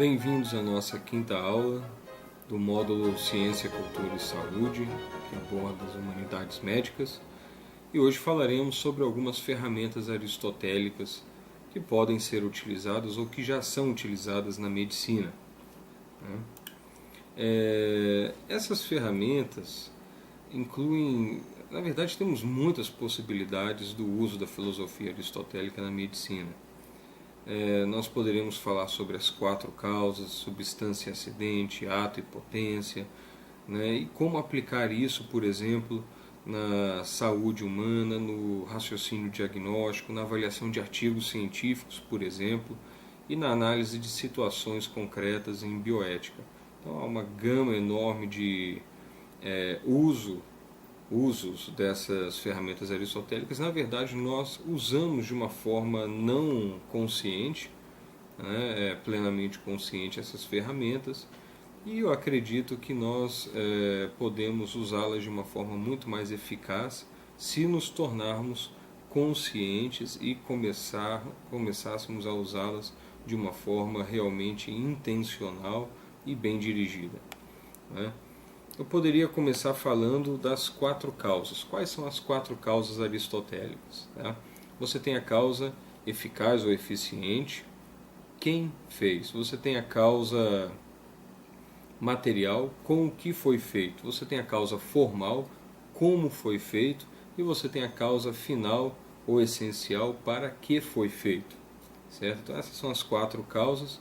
Bem-vindos à nossa quinta aula do módulo Ciência, Cultura e Saúde, que aborda as humanidades médicas. E hoje falaremos sobre algumas ferramentas aristotélicas que podem ser utilizadas ou que já são utilizadas na medicina. Essas ferramentas incluem, na verdade, temos muitas possibilidades do uso da filosofia aristotélica na medicina. Nós poderemos falar sobre as 4 causas: substância, acidente, ato e potência, né? E como aplicar isso, por exemplo, na saúde humana, no raciocínio diagnóstico, na avaliação de artigos científicos, por exemplo, e na análise de situações concretas em bioética. Então há uma gama enorme de usos dessas ferramentas aristotélicas. Na verdade, nós usamos de uma forma não consciente, né, plenamente consciente, essas ferramentas, e eu acredito que nós podemos usá-las de uma forma muito mais eficaz se nos tornarmos conscientes e começássemos a usá-las de uma forma realmente intencional e bem dirigida, né? Eu poderia começar falando das 4 causas. Quais são as 4 causas aristotélicas? Tá? Você tem a causa eficaz ou eficiente. Quem fez? Você tem a causa material, com o que foi feito. Você tem a causa formal, como foi feito. E você tem a causa final ou essencial, para que foi feito. Certo? Então essas são as 4 causas.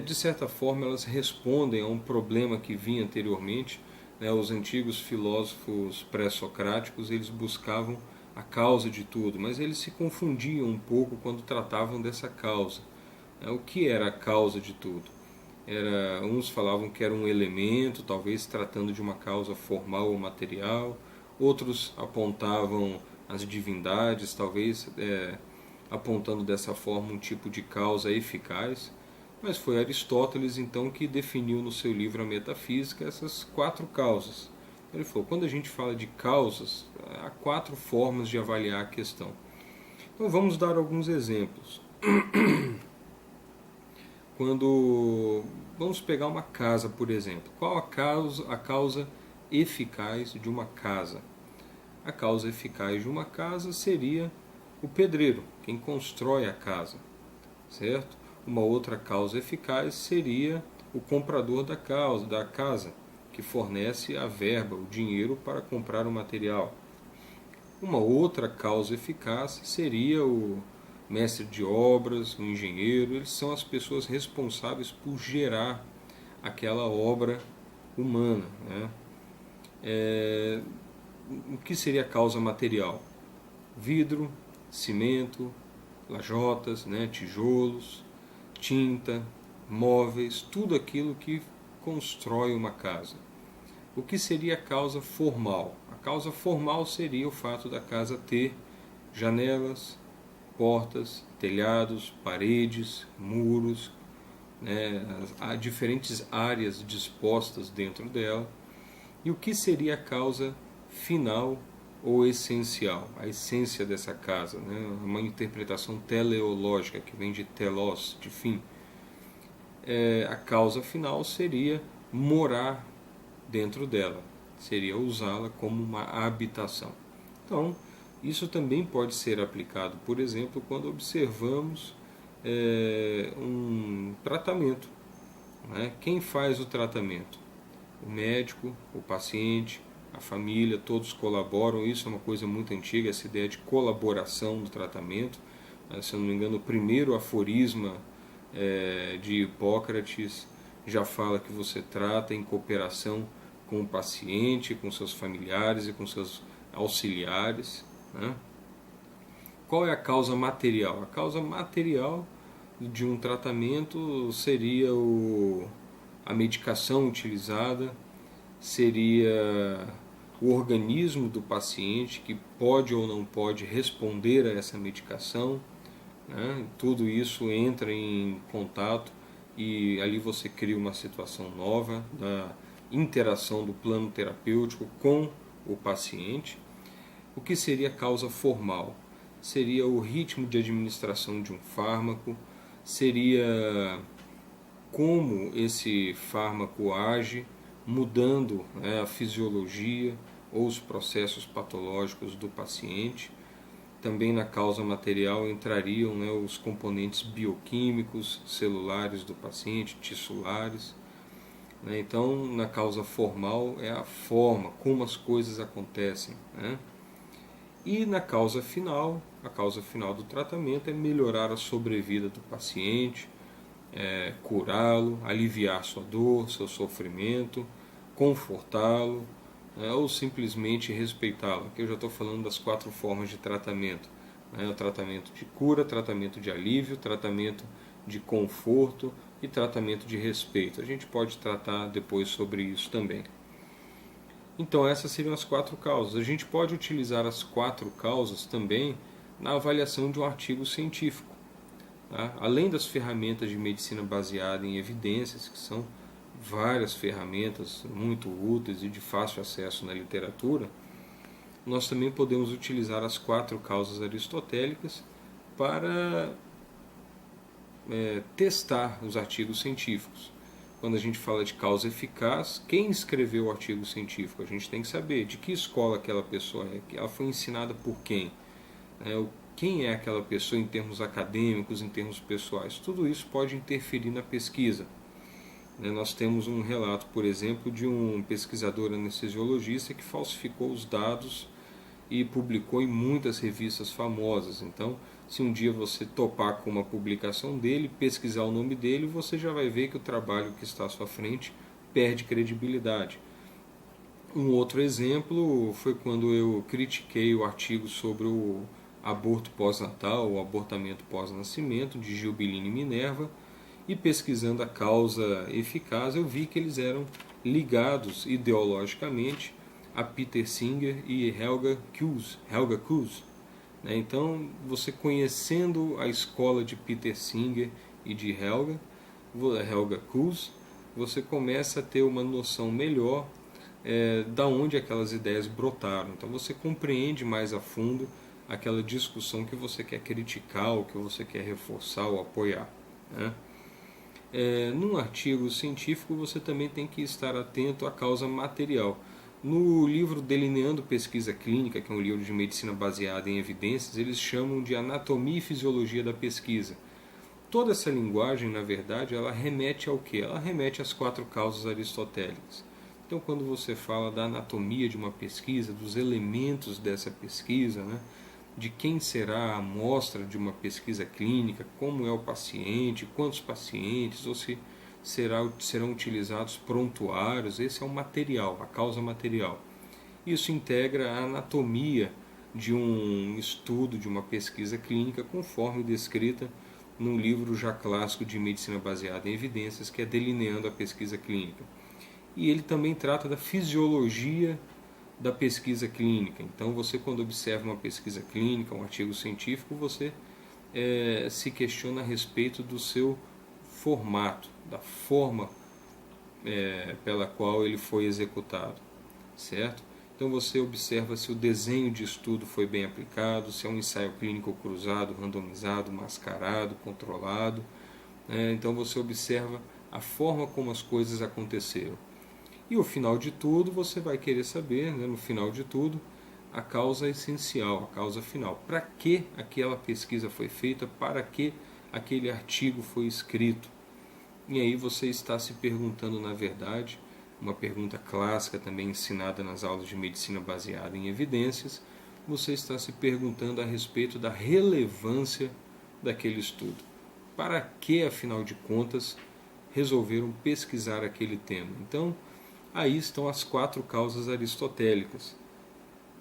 De certa forma, elas respondem a um problema que vinha anteriormente, né? Os antigos filósofos pré-socráticos, eles buscavam a causa de tudo, mas eles se confundiam um pouco quando tratavam dessa causa, né? O que era a causa de tudo? Uns falavam que era um elemento, talvez tratando de uma causa formal ou material, outros apontavam as divindades, talvez apontando dessa forma um tipo de causa eficaz. Mas foi Aristóteles, então, que definiu no seu livro A Metafísica essas 4 causas. Ele falou: quando a gente fala de causas, há 4 formas de avaliar a questão. Então vamos dar alguns exemplos. Vamos pegar uma casa, por exemplo. Qual a causa eficaz de uma casa? A causa eficaz de uma casa seria o pedreiro, quem constrói a casa, certo? Uma outra causa eficaz seria o comprador da casa, que fornece a verba, o dinheiro para comprar o material. Uma outra causa eficaz seria o mestre de obras, o engenheiro. Eles são as pessoas responsáveis por gerar aquela obra humana, né? O que seria a causa material? Vidro, cimento, lajotas, né, tijolos, tinta, móveis, tudo aquilo que constrói uma casa. O que seria a causa formal? A causa formal seria o fato da casa ter janelas, portas, telhados, paredes, muros, né? Há diferentes áreas dispostas dentro dela. E o que seria a causa final ou essencial? A essência dessa casa, né? Uma interpretação teleológica, que vem de telos, de fim. A causa final seria morar dentro dela, seria usá-la como uma habitação. Então, isso também pode ser aplicado, por exemplo, quando observamos um tratamento, né? Quem faz o tratamento? O médico, o paciente, a família, todos colaboram. Isso é uma coisa muito antiga, essa ideia de colaboração do tratamento. Se eu não me engano, o primeiro aforisma de Hipócrates já fala que você trata em cooperação com o paciente, com seus familiares e com seus auxiliares, né? Qual é a causa material? A causa material de um tratamento seria a medicação utilizada, seria o organismo do paciente, que pode ou não pode responder a essa medicação, né? Tudo isso entra em contato e ali você cria uma situação nova da interação do plano terapêutico com o paciente. O que seria a causa formal? Seria o ritmo de administração de um fármaco, seria como esse fármaco age, mudando, né, a fisiologia ou os processos patológicos do paciente. Também na causa material entrariam, né, os componentes bioquímicos, celulares do paciente, tissulares. Né? Então, na causa formal é a forma, como as coisas acontecem. Né? E na causa final, a causa final do tratamento é melhorar a sobrevida do paciente, curá-lo, aliviar sua dor, seu sofrimento, confortá-lo, né, ou simplesmente respeitá-lo. Aqui eu já estou falando das 4 formas de tratamento. Né, o tratamento de cura, tratamento de alívio, tratamento de conforto e tratamento de respeito. A gente pode tratar depois sobre isso também. Então essas seriam as 4 causas. A gente pode utilizar as 4 causas também na avaliação de um artigo científico. Tá? Além das ferramentas de medicina baseada em evidências, que são várias ferramentas muito úteis e de fácil acesso na literatura, nós também podemos utilizar as 4 causas aristotélicas para testar os artigos científicos. Quando a gente fala de causa eficaz, quem escreveu o artigo científico? A gente tem que saber de que escola aquela pessoa é, ela foi ensinada por quem, quem é aquela pessoa em termos acadêmicos, em termos pessoais. Tudo isso pode interferir na pesquisa. Nós temos um relato, por exemplo, de um pesquisador anestesiologista que falsificou os dados e publicou em muitas revistas famosas. Então, se um dia você topar com uma publicação dele, pesquisar o nome dele, você já vai ver que o trabalho que está à sua frente perde credibilidade. Um outro exemplo foi quando eu critiquei o artigo sobre o aborto pós-natal, o abortamento pós-nascimento, de Gilbeline Minerva, e pesquisando a causa eficaz, eu vi que eles eram ligados ideologicamente a Peter Singer e Helga Kuss. Então, você conhecendo a escola de Peter Singer e de Helga Kuss, você começa a ter uma noção melhor da onde aquelas ideias brotaram. Então, você compreende mais a fundo aquela discussão que você quer criticar, ou que você quer reforçar ou apoiar. Né? Num artigo científico, você também tem que estar atento à causa material. No livro Delineando Pesquisa Clínica, que é um livro de medicina baseada em evidências, eles chamam de anatomia e fisiologia da pesquisa. Toda essa linguagem, na verdade, ela remete ao quê? Ela remete às 4 causas aristotélicas. Então, quando você fala da anatomia de uma pesquisa, dos elementos dessa pesquisa, né, de quem será a amostra de uma pesquisa clínica, como é o paciente, quantos pacientes, ou se serão utilizados prontuários, esse é o material, a causa material. Isso integra a anatomia de um estudo, de uma pesquisa clínica, conforme descrita num livro já clássico de medicina baseada em evidências, que é Delineando a Pesquisa Clínica. E ele também trata da fisiologia da pesquisa clínica. Então, você, quando observa uma pesquisa clínica, um artigo científico, você se questiona a respeito do seu formato, da forma pela qual ele foi executado, certo? Então, você observa se o desenho de estudo foi bem aplicado, se é um ensaio clínico cruzado, randomizado, mascarado, controlado. Então, você observa a forma como as coisas aconteceram. E o final de tudo, você vai querer saber, no final de tudo, a causa essencial, a causa final. Para que aquela pesquisa foi feita, para que aquele artigo foi escrito. E aí você está se perguntando, na verdade, uma pergunta clássica também ensinada nas aulas de medicina baseada em evidências, você está se perguntando a respeito da relevância daquele estudo. Para que, afinal de contas, resolveram pesquisar aquele tema? Então, aí estão as 4 causas aristotélicas.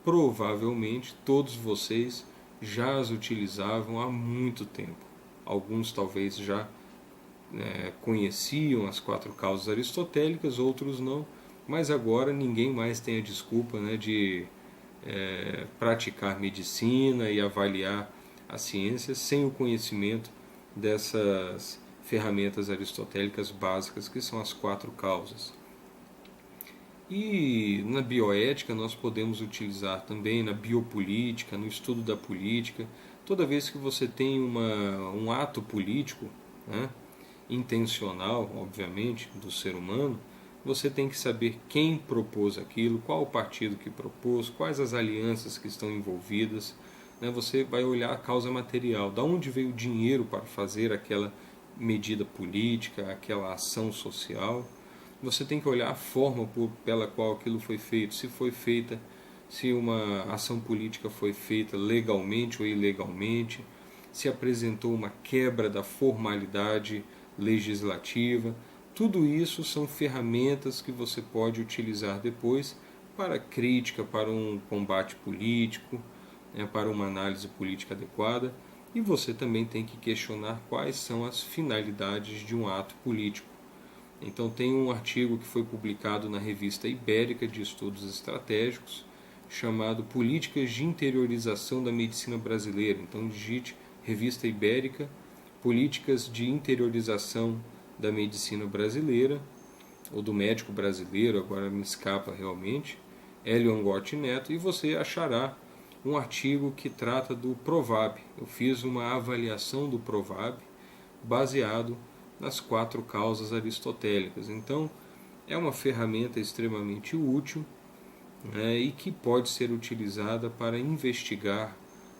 Provavelmente todos vocês já as utilizavam há muito tempo. Alguns talvez já conheciam as 4 causas aristotélicas, outros não, mas agora ninguém mais tem a desculpa de praticar medicina e avaliar a ciência sem o conhecimento dessas ferramentas aristotélicas básicas, que são as 4 causas. E na bioética nós podemos utilizar também, na biopolítica, no estudo da política. Toda vez que você tem um ato político, intencional, obviamente, do ser humano, você tem que saber quem propôs aquilo, qual o partido que propôs, quais as alianças que estão envolvidas. Né? Você vai olhar a causa material, da onde veio o dinheiro para fazer aquela medida política, aquela ação social. Você tem que olhar a forma pela qual aquilo foi feito, se foi feita, se uma ação política foi feita legalmente ou ilegalmente, se apresentou uma quebra da formalidade legislativa. Tudo isso são ferramentas que você pode utilizar depois para crítica, para um combate político, né, para uma análise política adequada. E você também tem que questionar quais são as finalidades de um ato político. Então tem um artigo que foi publicado na Revista Ibérica de Estudos Estratégicos, chamado Políticas de Interiorização da Medicina Brasileira. Então digite Revista Ibérica, Políticas de Interiorização da Medicina Brasileira, ou do médico brasileiro, agora me escapa realmente, Hélio Angotti Neto, e você achará um artigo que trata do Provab. Eu fiz uma avaliação do Provab baseado nas 4 causas aristotélicas. Então, é uma ferramenta extremamente útil, né, e que pode ser utilizada para investigar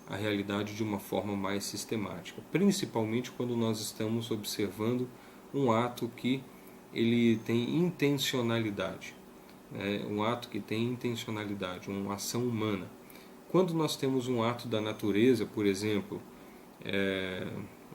a realidade de uma forma mais sistemática, principalmente quando nós estamos observando um ato que ele tem intencionalidade, né, um ato que tem intencionalidade, uma ação humana. Quando nós temos um ato da natureza, por exemplo,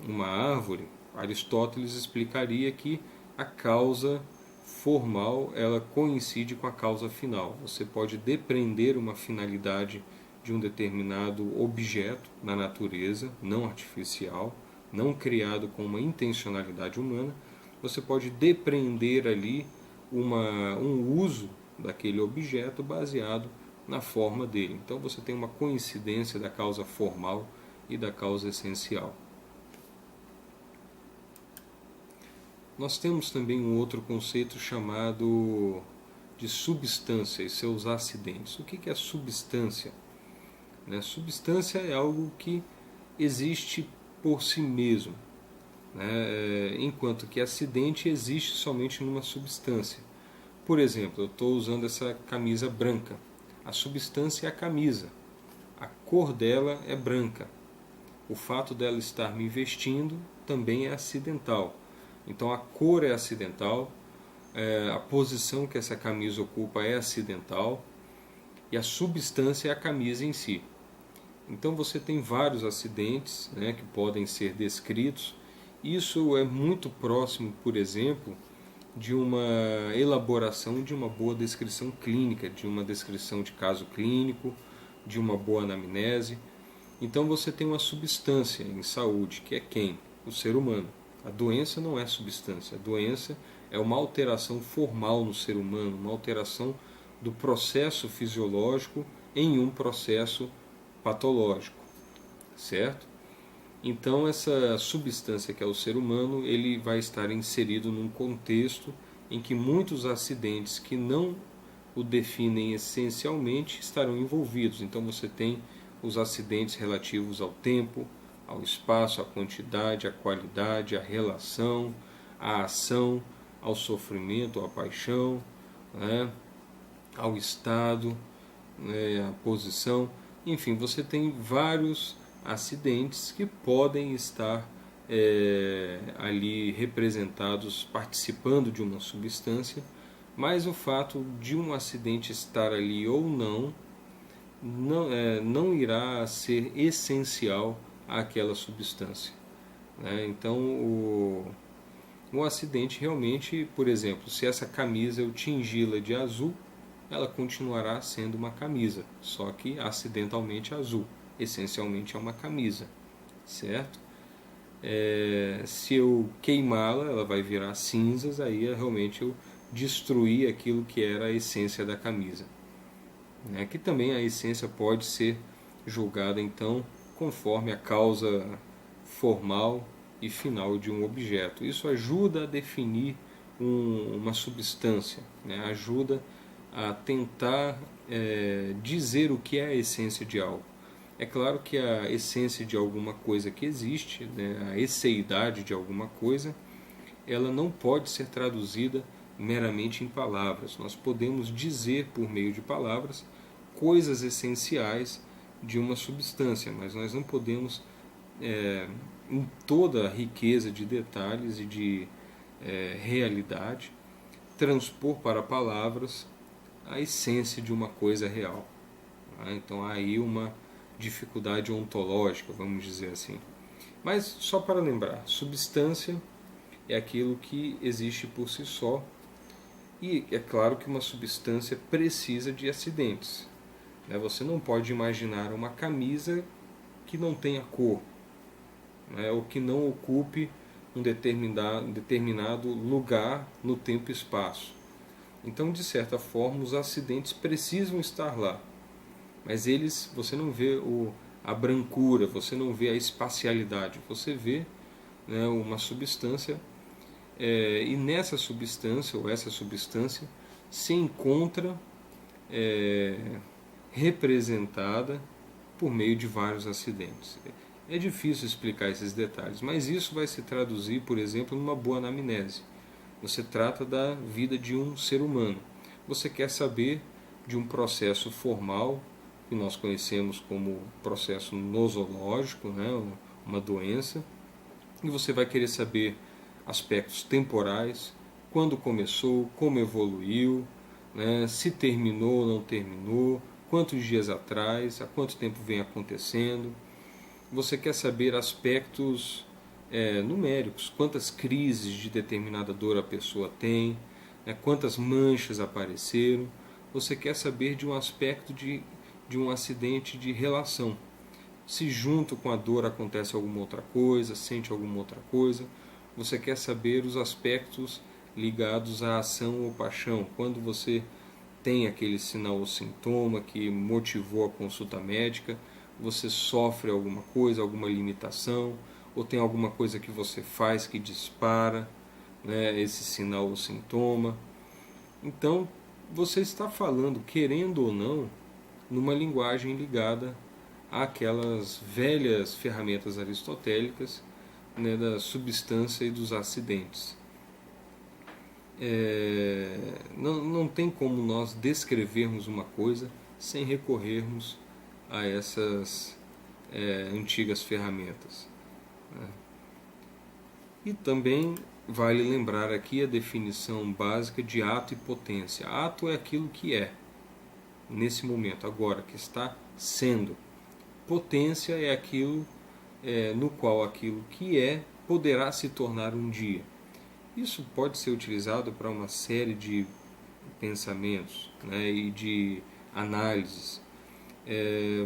uma árvore, Aristóteles explicaria que a causa formal ela coincide com a causa final. Você pode depreender uma finalidade de um determinado objeto na natureza, não artificial, não criado com uma intencionalidade humana. Você pode depreender ali um uso daquele objeto baseado na forma dele. Então você tem uma coincidência da causa formal e da causa essencial. Nós temos também um outro conceito chamado de substância e seus acidentes. O que é substância? Substância é algo que existe por si mesmo, né? Enquanto que acidente existe somente numa substância. Por exemplo, eu estou usando essa camisa branca. A substância é a camisa. A cor dela é branca. O fato dela estar me vestindo também é acidental. Então a cor é acidental, a posição que essa camisa ocupa é acidental e a substância é a camisa em si. Então você tem vários acidentes, né, que podem ser descritos. Isso é muito próximo, por exemplo, de uma elaboração de uma boa descrição clínica, de uma descrição de caso clínico, de uma boa anamnese. Então você tem uma substância em saúde, que é quem? O ser humano. A doença não é substância, a doença é uma alteração formal no ser humano, uma alteração do processo fisiológico em um processo patológico, certo? Então essa substância que é o ser humano, ele vai estar inserido num contexto em que muitos acidentes que não o definem essencialmente estarão envolvidos. Então você tem os acidentes relativos ao tempo, ao espaço, à quantidade, à qualidade, à relação, à ação, ao sofrimento, à paixão, né, ao estado, né, à posição. Enfim, você tem vários acidentes que podem estar ali representados, participando de uma substância, mas o fato de um acidente estar ali ou não irá ser essencial àquela substância, né? Então o acidente realmente, por exemplo, se essa camisa eu tingi-la de azul, ela continuará sendo uma camisa, só que acidentalmente azul, essencialmente é uma camisa, certo? Se eu queimá-la, ela vai virar cinzas, aí realmente eu destruí aquilo que era a essência da camisa, né? Que também a essência pode ser julgada então conforme a causa formal e final de um objeto. Isso ajuda a definir uma substância, né? Ajuda a tentar dizer o que é a essência de algo. É claro que a essência de alguma coisa que existe, né, a esseidade de alguma coisa, ela não pode ser traduzida meramente em palavras. Nós podemos dizer por meio de palavras coisas essenciais de uma substância, mas nós não podemos, em toda a riqueza de detalhes e de realidade, transpor para palavras a essência de uma coisa real. Então há aí uma dificuldade ontológica, vamos dizer assim. Mas só para lembrar, substância é aquilo que existe por si só, e é claro que uma substância precisa de acidentes. Você não pode imaginar uma camisa que não tenha cor, ou que não ocupe um determinado lugar no tempo e espaço. Então, de certa forma, os acidentes precisam estar lá, mas você não vê a brancura, você não vê a espacialidade, você vê uma substância, e nessa substância, ou essa substância, se encontra representada por meio de vários acidentes. É difícil explicar esses detalhes, mas isso vai se traduzir, por exemplo, numa boa anamnese. Você trata da vida de um ser humano. Você quer saber de um processo formal, que nós conhecemos como processo nosológico, uma doença, e você vai querer saber aspectos temporais, quando começou, como evoluiu, se terminou ou não terminou, quantos dias atrás, há quanto tempo vem acontecendo. Você quer saber aspectos numéricos, quantas crises de determinada dor a pessoa tem, quantas manchas apareceram. Você quer saber de um aspecto de um acidente de relação. Se junto com a dor acontece alguma outra coisa, sente alguma outra coisa. Você quer saber os aspectos ligados à ação ou paixão, quando você tem aquele sinal ou sintoma que motivou a consulta médica, você sofre alguma coisa, alguma limitação, ou tem alguma coisa que você faz que dispara esse sinal ou sintoma. Então, você está falando, querendo ou não, numa linguagem ligada àquelas velhas ferramentas aristotélicas da substância e dos acidentes. Não tem como nós descrevermos uma coisa sem recorrermos a essas antigas ferramentas. E também vale lembrar aqui a definição básica de ato e potência. Ato é aquilo que é, nesse momento, agora, que está sendo. Potência é aquilo no qual aquilo que é poderá se tornar um dia. Isso pode ser utilizado para uma série de pensamentos e de análises.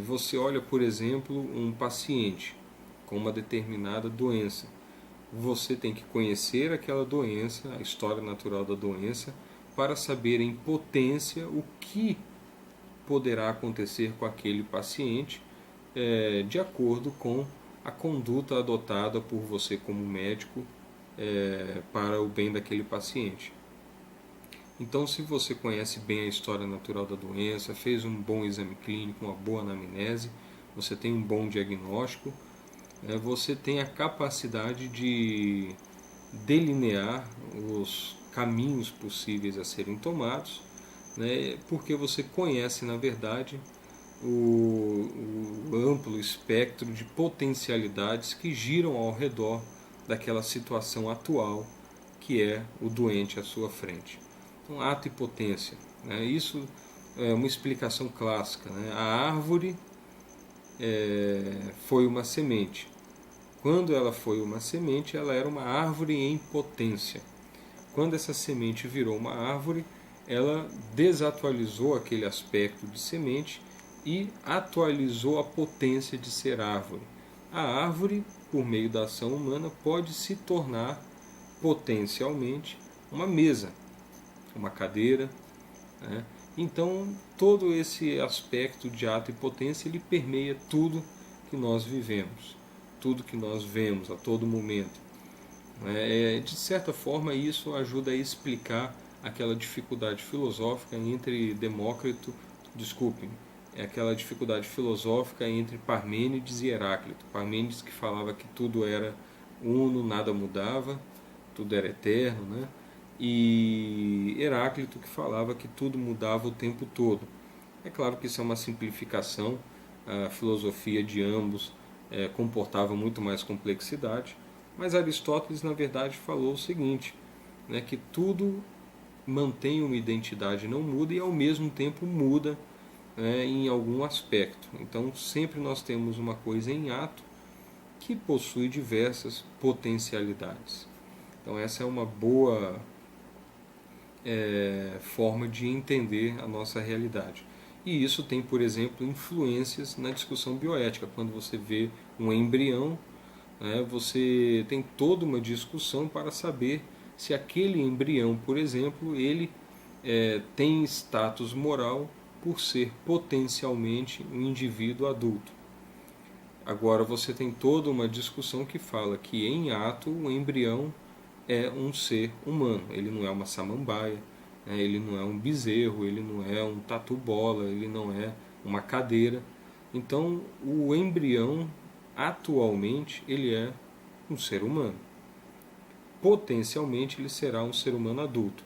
Você olha, por exemplo, um paciente com uma determinada doença. Você tem que conhecer aquela doença, a história natural da doença, para saber em potência o que poderá acontecer com aquele paciente de acordo com a conduta adotada por você como médico para o bem daquele paciente. Então, se você conhece bem a história natural da doença, fez um bom exame clínico, uma boa anamnese, você tem um bom diagnóstico, você tem a capacidade de delinear os caminhos possíveis a serem tomados, porque você conhece, na verdade, o amplo espectro de potencialidades que giram ao redor daquela situação atual que é o doente à sua frente. Então, ato e potência. Isso é uma explicação clássica. A árvore foi uma semente. Quando ela foi uma semente, ela era uma árvore em potência. Quando essa semente virou uma árvore, ela desatualizou aquele aspecto de semente e atualizou a potência de ser árvore. A árvore, por meio da ação humana, pode se tornar potencialmente uma mesa, uma cadeira. Então, todo esse aspecto de ato e potência, ele permeia tudo que nós vivemos, tudo que nós vemos a todo momento. De certa forma, isso ajuda a explicar aquela dificuldade filosófica entre aquela dificuldade filosófica entre Parmênides e Heráclito. Parmênides, que falava que tudo era uno, nada mudava, tudo era eterno, né? E Heráclito que falava que tudo mudava o tempo todo. É claro que isso é uma simplificação, a filosofia de ambos comportava muito mais complexidade, mas Aristóteles na verdade falou o seguinte, né, que tudo mantém uma identidade, não muda e ao mesmo tempo muda, né, em algum aspecto. Então sempre nós temos uma coisa em ato que possui diversas potencialidades. Então essa é uma boa forma de entender a nossa realidade. E isso tem, por exemplo, influências na discussão bioética. Quando você vê um embrião, né, você tem toda uma discussão para saber se aquele embrião, por exemplo, ele tem status moral por ser potencialmente um indivíduo adulto. Agora você tem toda uma discussão que fala que em ato o embrião é um ser humano, ele não é uma samambaia, né? Ele não é um bezerro, ele não é um tatu-bola, ele não é uma cadeira. Então o embrião atualmente ele é um ser humano. Potencialmente ele será um ser humano adulto.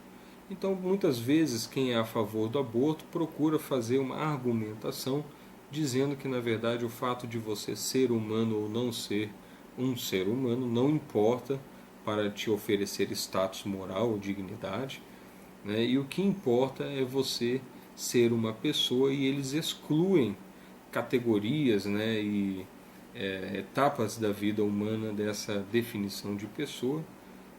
Então muitas vezes quem é a favor do aborto procura fazer uma argumentação dizendo que na verdade o fato de você ser humano ou não ser um ser humano não importa para te oferecer status moral ou dignidade, né? E o que importa é você ser uma pessoa, e eles excluem categorias, né, e etapas da vida humana dessa definição de pessoa,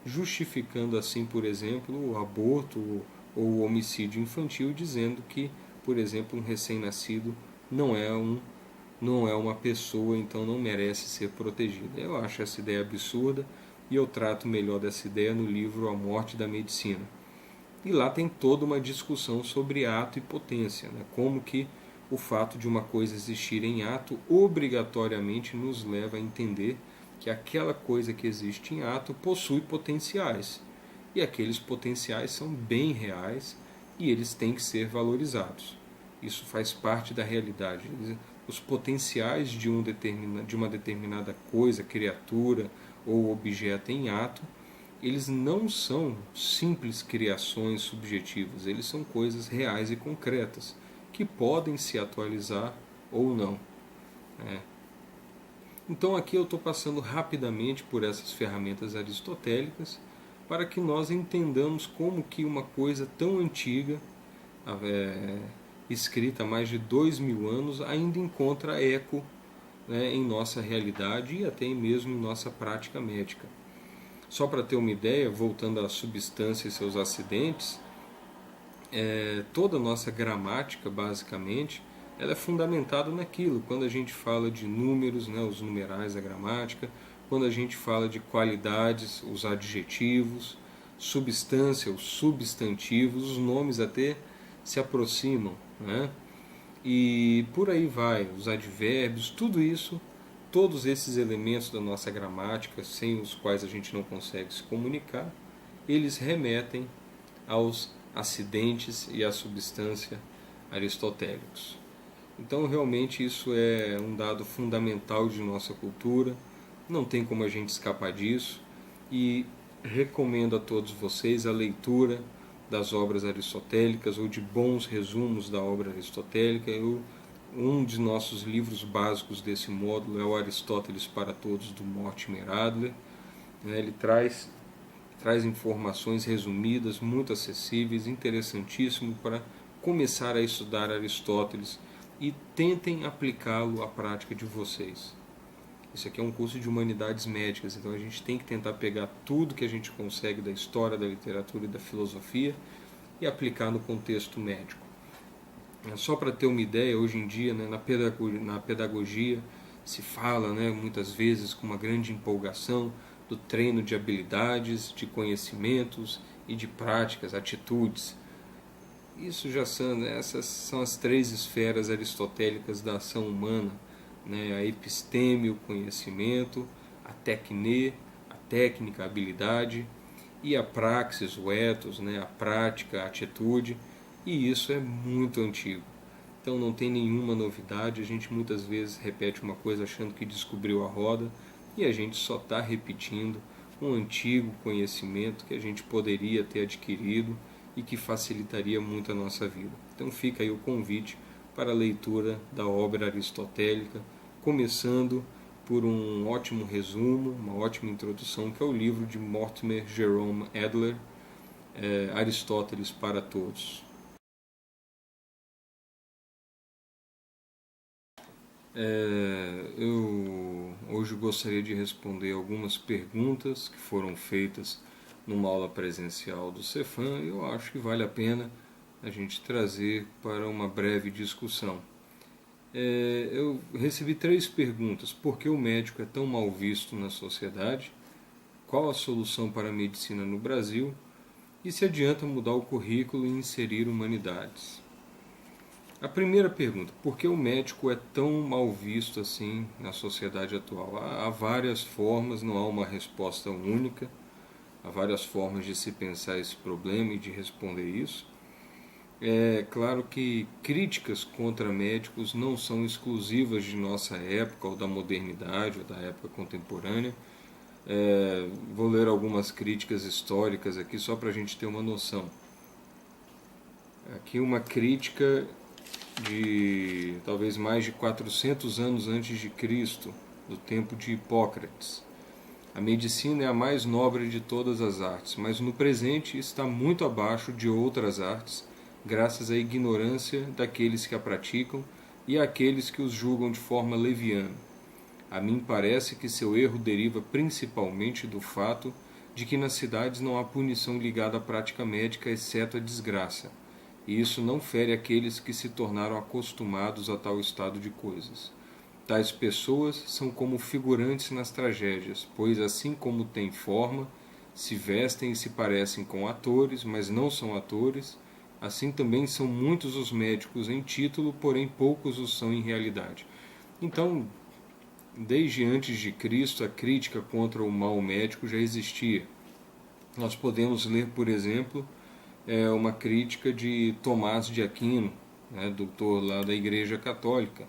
justificando assim, por exemplo, o aborto ou o homicídio infantil, dizendo que, por exemplo, um recém-nascido não é uma pessoa, então não merece ser protegida. Eu acho essa ideia absurda e eu trato melhor dessa ideia no livro A Morte da Medicina. E lá tem toda uma discussão sobre ato e potência, né? Como que o fato de uma coisa existir em ato obrigatoriamente nos leva a entender que aquela coisa que existe em ato possui potenciais. E aqueles potenciais são bem reais e eles têm que ser valorizados. Isso faz parte da realidade. Os potenciais de uma determinada coisa, criatura ou objeto em ato, eles não são simples criações subjetivas, eles são coisas reais e concretas, que podem se atualizar ou não. Então aqui eu estou passando rapidamente por essas ferramentas aristotélicas para que nós entendamos como que uma coisa tão antiga, escrita há mais de 2000 anos, ainda encontra eco, né, em nossa realidade e até mesmo em nossa prática médica. Só para ter uma ideia, voltando à substância e seus acidentes, toda a nossa gramática, basicamente, ela é fundamentada naquilo. Quando a gente fala de números, né, os numerais da gramática, quando a gente fala de qualidades, os adjetivos, substância, os substantivos, os nomes até se aproximam, né? E por aí vai, os advérbios, tudo isso, todos esses elementos da nossa gramática, sem os quais a gente não consegue se comunicar, eles remetem aos acidentes e à substância aristotélicos. Então realmente isso é um dado fundamental de nossa cultura, não tem como a gente escapar disso, e recomendo a todos vocês a leitura das obras aristotélicas ou de bons resumos da obra aristotélica. Um de nossos livros básicos desse módulo é o Aristóteles para Todos, do Mortimer Adler. Ele traz informações resumidas, muito acessíveis, interessantíssimo para começar a estudar Aristóteles, e tentem aplicá-lo à prática de vocês. Isso aqui é um curso de humanidades médicas, então a gente tem que tentar pegar tudo que a gente consegue da história, da literatura e da filosofia e aplicar no contexto médico. Só para ter uma ideia, hoje em dia, né, na pedagogia se fala, né, muitas vezes com uma grande empolgação, do treino de habilidades, de conhecimentos e de práticas, atitudes. Essas são as 3 esferas aristotélicas da ação humana, né? A episteme, o conhecimento, a tecne, a técnica, a habilidade, e a praxis, o ethos, né? A prática, a atitude, e isso é muito antigo. Então não tem nenhuma novidade, a gente muitas vezes repete uma coisa achando que descobriu a roda, e a gente só está repetindo um antigo conhecimento que a gente poderia ter adquirido e que facilitaria muito a nossa vida. Então fica aí o convite para a leitura da obra aristotélica, começando por um ótimo resumo, uma ótima introdução, que é o livro de Mortimer Jerome Adler, Aristóteles para Todos. Eu hoje gostaria de responder algumas perguntas que foram feitas numa aula presencial do Cefam, e eu acho que vale a pena a gente trazer para uma breve discussão. Eu recebi 3 perguntas. Por que o médico é tão mal visto na sociedade? Qual a solução para a medicina no Brasil? E se adianta mudar o currículo e inserir humanidades? A primeira pergunta, por que o médico é tão mal visto assim na sociedade atual? Há várias formas, não há uma resposta única, há várias formas de se pensar esse problema e de responder isso. É claro que críticas contra médicos não são exclusivas de nossa época, ou da modernidade, ou da época contemporânea. Vou ler algumas críticas históricas aqui só para a gente ter uma noção. Aqui uma crítica de talvez mais de 400 anos antes de Cristo, do tempo de Hipócrates. A medicina é a mais nobre de todas as artes, mas no presente está muito abaixo de outras artes, graças à ignorância daqueles que a praticam e àqueles que os julgam de forma leviana. A mim parece que seu erro deriva principalmente do fato de que nas cidades não há punição ligada à prática médica, exceto a desgraça, e isso não fere aqueles que se tornaram acostumados a tal estado de coisas. Tais pessoas são como figurantes nas tragédias, pois assim como têm forma, se vestem e se parecem com atores, mas não são atores, assim também são muitos os médicos em título, porém poucos os são em realidade. Então, desde antes de Cristo, a crítica contra o mal médico já existia. Nós podemos ler, por exemplo, uma crítica de Tomás de Aquino, doutor lá da Igreja Católica,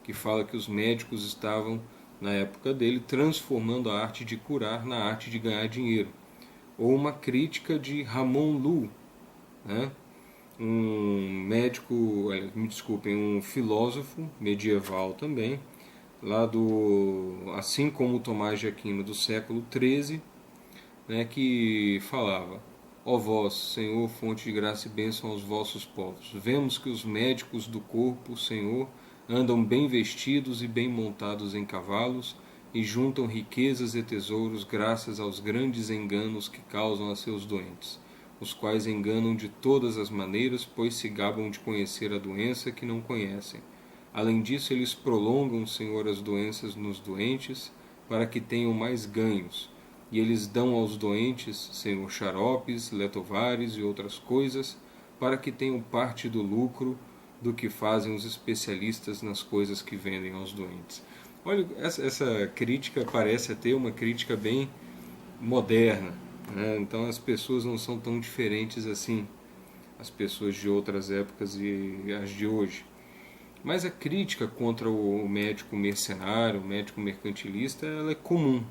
que fala que os médicos estavam, na época dele, transformando a arte de curar na arte de ganhar dinheiro. Ou uma crítica de Ramon Llull, um médico, um filósofo medieval também, assim como Tomás de Aquino do século XIII, que falava: ó vós, Senhor, fonte de graça e bênção aos vossos povos, vemos que os médicos do corpo, Senhor, andam bem vestidos e bem montados em cavalos, e juntam riquezas e tesouros graças aos grandes enganos que causam a seus doentes, os quais enganam de todas as maneiras, pois se gabam de conhecer a doença que não conhecem. Além disso, eles prolongam, Senhor, as doenças nos doentes, para que tenham mais ganhos, e eles dão aos doentes, Senhor, xaropes, letovares e outras coisas, para que tenham parte do lucro do que fazem os especialistas nas coisas que vendem aos doentes. Olha, essa crítica parece ter uma crítica bem moderna, Então as pessoas não são tão diferentes assim, as pessoas de outras épocas e as de hoje. Mas a crítica contra o médico mercenário, o médico mercantilista, ela é comum.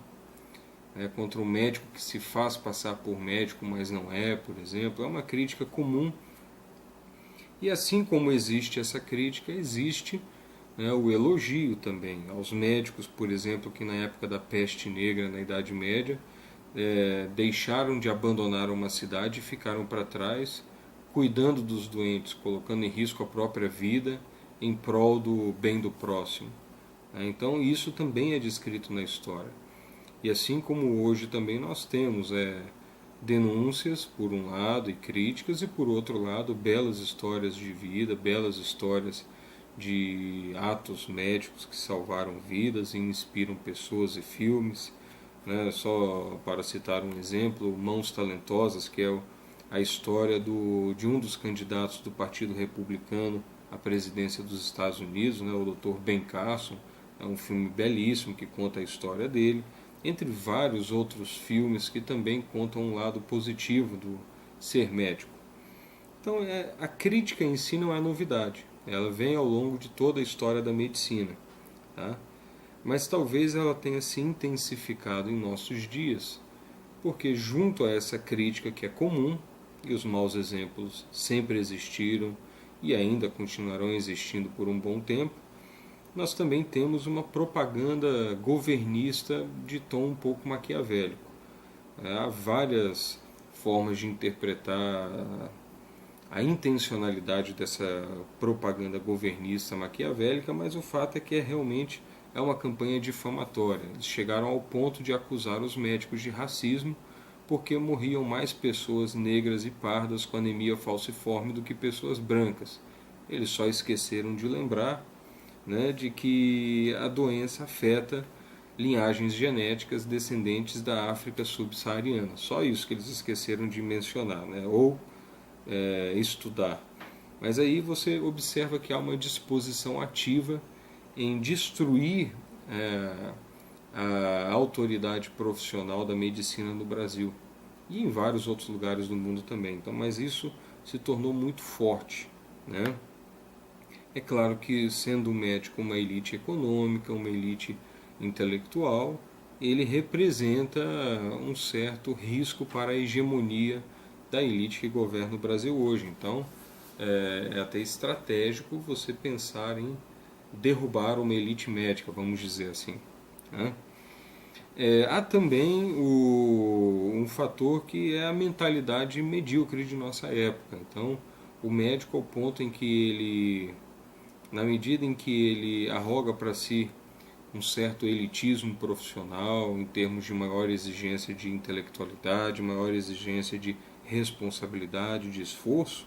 Contra o médico que se faz passar por médico, mas não é, por exemplo, é uma crítica comum. E assim como existe essa crítica, existe o elogio também aos médicos, por exemplo, que na época da peste negra, na Idade Média, deixaram de abandonar uma cidade e ficaram para trás, cuidando dos doentes, colocando em risco a própria vida em prol do bem do próximo. Então isso também é descrito na história. E assim como hoje também nós temos denúncias por um lado e críticas, e por outro lado belas histórias de vida, belas histórias de atos médicos que salvaram vidas e inspiram pessoas e filmes. Só para citar um exemplo, Mãos Talentosas, que é a história de um dos candidatos do Partido Republicano à presidência dos Estados Unidos, o Dr. Ben Carson. É um filme belíssimo que conta a história dele, entre vários outros filmes que também contam um lado positivo do ser médico. Então, a crítica em si não é novidade, ela vem ao longo de toda a história da medicina, tá? Mas talvez ela tenha se intensificado em nossos dias, porque junto a essa crítica que é comum, e os maus exemplos sempre existiram e ainda continuarão existindo por um bom tempo, nós também temos uma propaganda governista de tom um pouco maquiavélico. Há várias formas de interpretar a intencionalidade dessa propaganda governista maquiavélica, mas o fato é que realmente é uma campanha difamatória. Eles chegaram ao ponto de acusar os médicos de racismo porque morriam mais pessoas negras e pardas com anemia falciforme do que pessoas brancas. Eles só esqueceram de lembrar, né, de que a doença afeta linhagens genéticas descendentes da África subsaariana. Só isso que eles esqueceram de mencionar, né, ou estudar. Mas aí você observa que há uma disposição ativa em destruir a autoridade profissional da medicina no Brasil e em vários outros lugares do mundo também. Então, mas isso se tornou muito forte, né? É claro que, sendo o médico uma elite econômica, uma elite intelectual, ele representa um certo risco para a hegemonia da elite que governa o Brasil hoje. Então, é até estratégico você pensar em derrubar uma elite médica, vamos dizer assim, né? Há também um fator que é a mentalidade medíocre de nossa época. Então, o médico, ao ponto em que ele, na medida em que ele arroga para si um certo elitismo profissional, em termos de maior exigência de intelectualidade, maior exigência de responsabilidade, de esforço,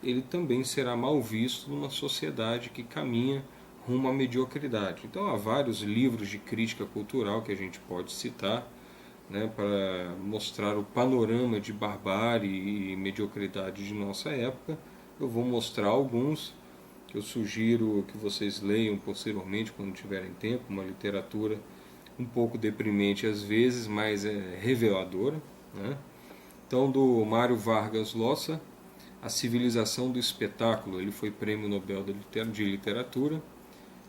ele também será mal visto numa sociedade que caminha rumo à mediocridade. Então há vários livros de crítica cultural que a gente pode citar, né, para mostrar o panorama de barbárie e mediocridade de nossa época. Eu vou mostrar alguns que eu sugiro que vocês leiam posteriormente quando tiverem tempo, uma literatura um pouco deprimente às vezes, mas é reveladora, né? Então, do Mário Vargas Llosa, A Civilização do Espetáculo. Ele foi Prêmio Nobel de Literatura.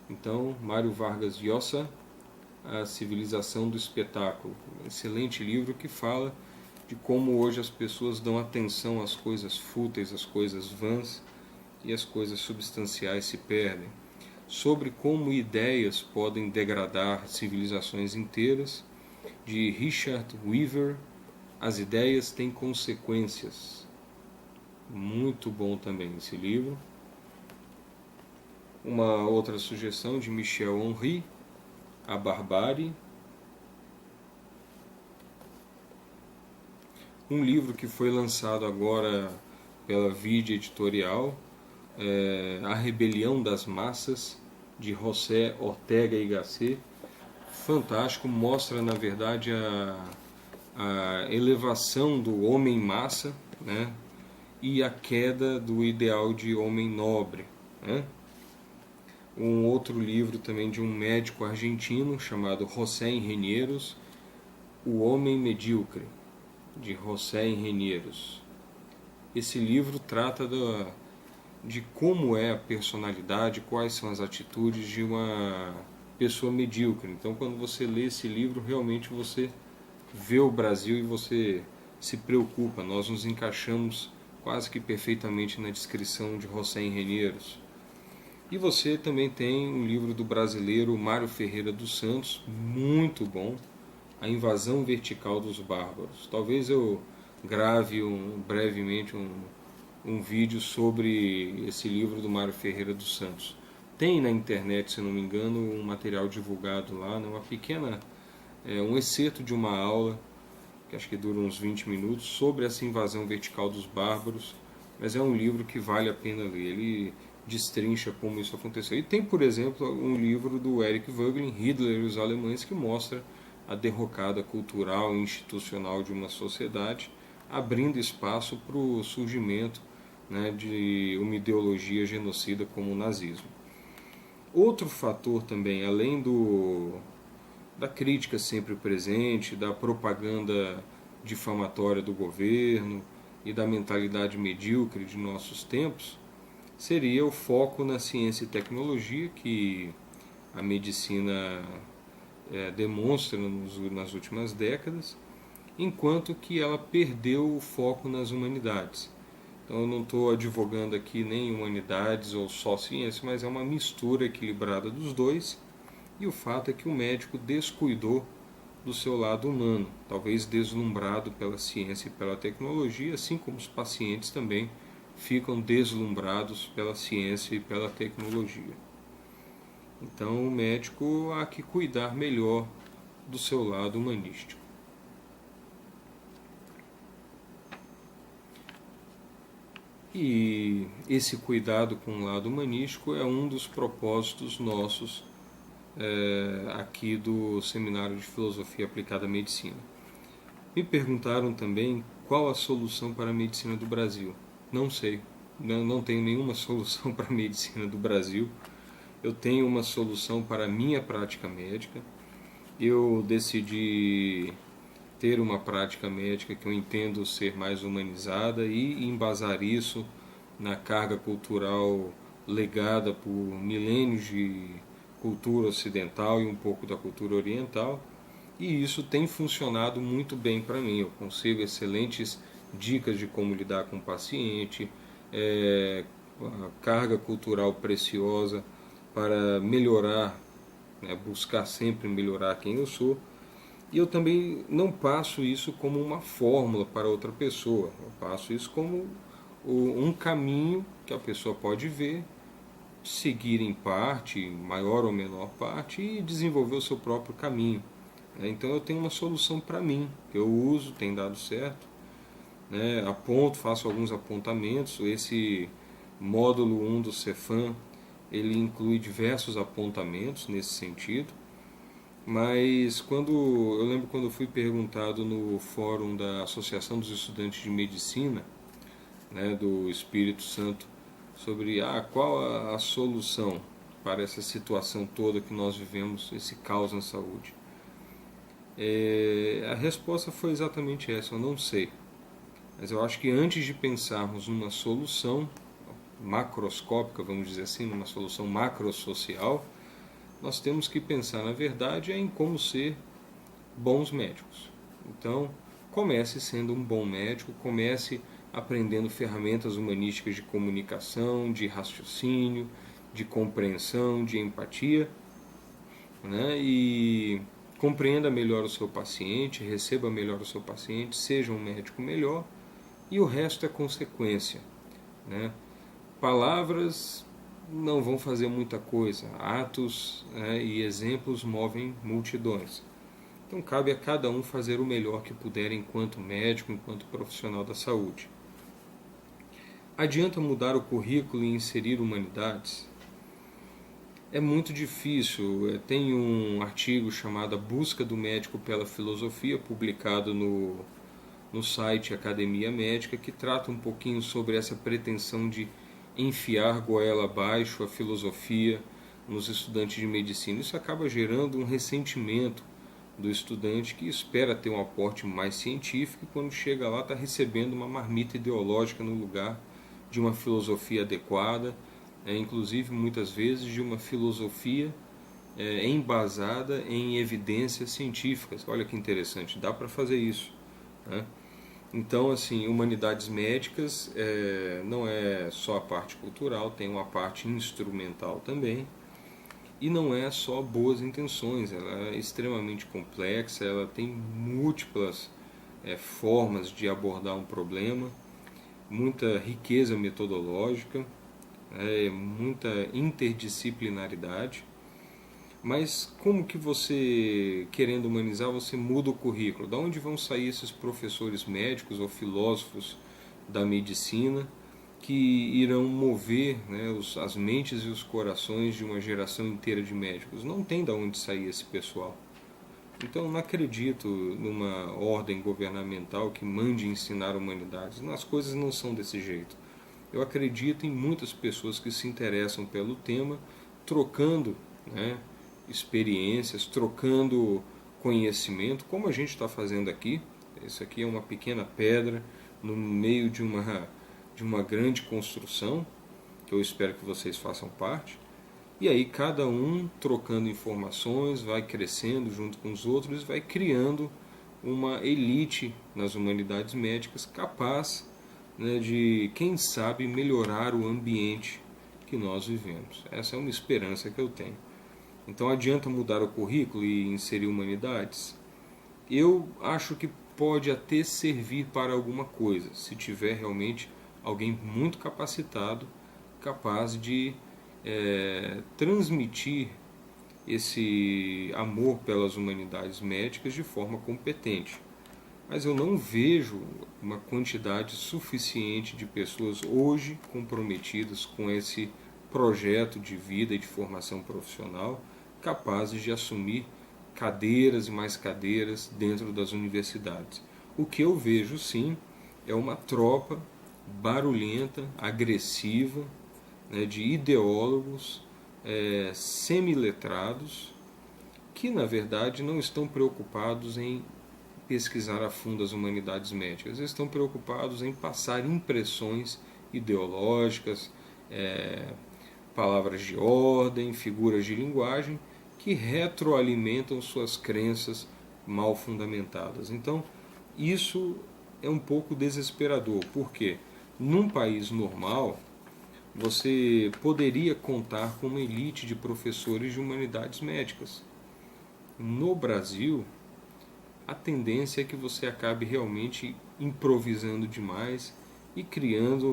Então, Mário Vargas Llosa, A Civilização do Espetáculo. Um excelente livro que fala de como hoje as pessoas dão atenção às coisas fúteis, às coisas vãs, e as coisas substanciais se perdem. Sobre como ideias podem degradar civilizações inteiras, de Richard Weaver, As Ideias Têm Consequências. Muito bom também esse livro. Uma outra sugestão de Michel Henry, A Barbárie. Um livro que foi lançado agora pela Vide Editorial, A Rebelião das Massas, de José Ortega y Gasset. Fantástico, mostra na verdade a elevação do homem-massa, né, e a queda do ideal de homem nobre, né? Um outro livro também de um médico argentino chamado José Ingenieros, O Homem Medíocre, de José Ingenieros. Esse livro trata de como é a personalidade, quais são as atitudes de uma pessoa medíocre. Então, quando você lê esse livro, realmente você vê o Brasil e você se preocupa. Nós nos encaixamos quase que perfeitamente na descrição de José Ingenieros. E você também tem um livro do brasileiro Mário Ferreira dos Santos, muito bom, A Invasão Vertical dos Bárbaros. Talvez eu grave brevemente um vídeo sobre esse livro do Mário Ferreira dos Santos. Tem na internet, se não me engano, um material divulgado lá, né, uma pequena, um excerto de uma aula, que acho que dura uns 20 minutos, sobre essa invasão vertical dos bárbaros, mas é um livro que vale a pena ler. Ele destrincha como isso aconteceu. E tem, por exemplo, um livro do Eric Voegelin, Hitler e os Alemães, que mostra a derrocada cultural e institucional de uma sociedade, abrindo espaço para o surgimento, né, de uma ideologia genocida como o nazismo. Outro fator também, além da crítica sempre presente, da propaganda difamatória do governo e da mentalidade medíocre de nossos tempos, seria o foco na ciência e tecnologia que a medicina demonstra nas últimas décadas, enquanto que ela perdeu o foco nas humanidades. Então eu não estou advogando aqui nem humanidades ou só ciência, mas é uma mistura equilibrada dos dois, e o fato é que o médico descuidou do seu lado humano, talvez deslumbrado pela ciência e pela tecnologia, assim como os pacientes também ficam deslumbrados pela ciência e pela tecnologia. Então o médico há que cuidar melhor do seu lado humanístico. E esse cuidado com o lado humanístico é um dos propósitos nossos aqui do Seminário de Filosofia Aplicada à Medicina. Me perguntaram também qual a solução para a medicina do Brasil. Não sei, não tenho nenhuma solução para a medicina do Brasil. Eu tenho uma solução para a minha prática médica. Eu decidi ter uma prática médica que eu entendo ser mais humanizada e embasar isso na carga cultural legada por milênios de cultura ocidental e um pouco da cultura oriental, e isso tem funcionado muito bem para mim. Eu consigo excelentes dicas de como lidar com o paciente, a carga cultural preciosa para melhorar, né, buscar sempre melhorar quem eu sou. E eu também não passo isso como uma fórmula para outra pessoa. Eu passo isso como um caminho que a pessoa pode ver, seguir em parte, maior ou menor parte, e desenvolver o seu próprio caminho. Então eu tenho uma solução para mim, que eu uso, tem dado certo. Aponto, faço alguns apontamentos. Esse módulo 1 do Cefam, ele inclui diversos apontamentos nesse sentido. Mas eu lembro quando eu fui perguntado no fórum da Associação dos Estudantes de Medicina, do Espírito Santo, sobre qual a solução para essa situação toda que nós vivemos, esse caos na saúde. A resposta foi exatamente essa: eu não sei. Mas eu acho que antes de pensarmos numa solução macroscópica, vamos dizer assim, numa solução macrosocial, nós temos que pensar, na verdade, em como ser bons médicos. Então, comece sendo um bom médico, comece aprendendo ferramentas humanísticas de comunicação, de raciocínio, de compreensão, de empatia, e compreenda melhor o seu paciente, receba melhor o seu paciente, seja um médico melhor, e o resto é consequência. Palavras não vão fazer muita coisa, atos e exemplos movem multidões. Então cabe a cada um fazer o melhor que puder enquanto médico, enquanto profissional da saúde. Adianta mudar o currículo e inserir humanidades? É muito difícil. Tem um artigo chamado A Busca do Médico pela Filosofia, publicado no site Academia Médica, que trata um pouquinho sobre essa pretensão de enfiar goela abaixo a filosofia nos estudantes de medicina. Isso acaba gerando um ressentimento do estudante, que espera ter um aporte mais científico, e quando chega lá está recebendo uma marmita ideológica no lugar de uma filosofia adequada, inclusive muitas vezes de uma filosofia embasada em evidências científicas. Olha que interessante, dá para fazer isso. Então, assim, humanidades médicas não é só a parte cultural, tem uma parte instrumental também. E não é só boas intenções, ela é extremamente complexa, ela tem múltiplas formas de abordar um problema, muita riqueza metodológica, muita interdisciplinaridade. Mas como que você, querendo humanizar, você muda o currículo? Da onde vão sair esses professores médicos ou filósofos da medicina que irão mover as mentes e os corações de uma geração inteira de médicos? Não tem de onde sair esse pessoal. Então não acredito numa ordem governamental que mande ensinar humanidades. As coisas não são desse jeito. Eu acredito em muitas pessoas que se interessam pelo tema, trocando experiências, trocando conhecimento, como a gente está fazendo aqui. Isso aqui é uma pequena pedra no meio de uma grande construção, que eu espero que vocês façam parte. E aí cada um trocando informações, vai crescendo junto com os outros, vai criando uma elite nas humanidades médicas capaz, né, de, quem sabe, melhorar o ambiente que nós vivemos. Essa é uma esperança que eu tenho. Então, adianta mudar o currículo e inserir humanidades? Eu acho que pode até servir para alguma coisa, se tiver realmente alguém muito capacitado, capaz de transmitir esse amor pelas humanidades médicas de forma competente. Mas eu não vejo uma quantidade suficiente de pessoas hoje comprometidas com esse projeto de vida e de formação profissional, capazes de assumir cadeiras e mais cadeiras dentro das universidades. O que eu vejo, sim, é uma tropa barulhenta, agressiva, né, de ideólogos semiletrados que, na verdade, não estão preocupados em pesquisar a fundo as humanidades médicas. Eles estão preocupados em passar impressões ideológicas, palavras de ordem, figuras de linguagem que retroalimentam suas crenças mal fundamentadas. Então, isso é um pouco desesperador, porque num país normal você poderia contar com uma elite de professores de humanidades médicas. No Brasil, a tendência é que você acabe realmente improvisando demais e criando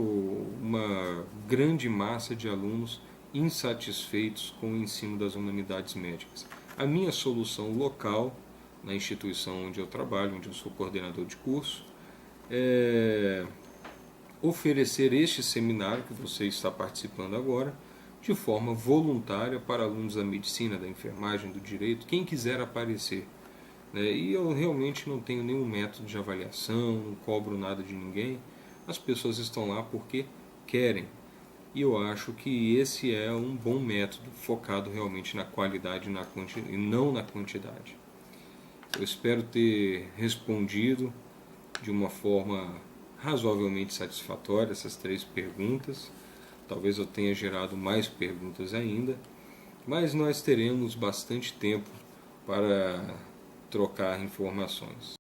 uma grande massa de alunos insatisfeitos com o ensino das humanidades médicas. A minha solução local, na instituição onde eu trabalho, onde eu sou coordenador de curso, é oferecer este seminário que você está participando agora, de forma voluntária para alunos da medicina, da enfermagem, do direito, quem quiser aparecer. E eu realmente não tenho nenhum método de avaliação, não cobro nada de ninguém. As pessoas estão lá porque querem. E eu acho que esse é um bom método, focado realmente na qualidade e não na quantidade. Eu espero ter respondido de uma forma razoavelmente satisfatória essas 3 perguntas. Talvez eu tenha gerado mais perguntas ainda, mas nós teremos bastante tempo para trocar informações.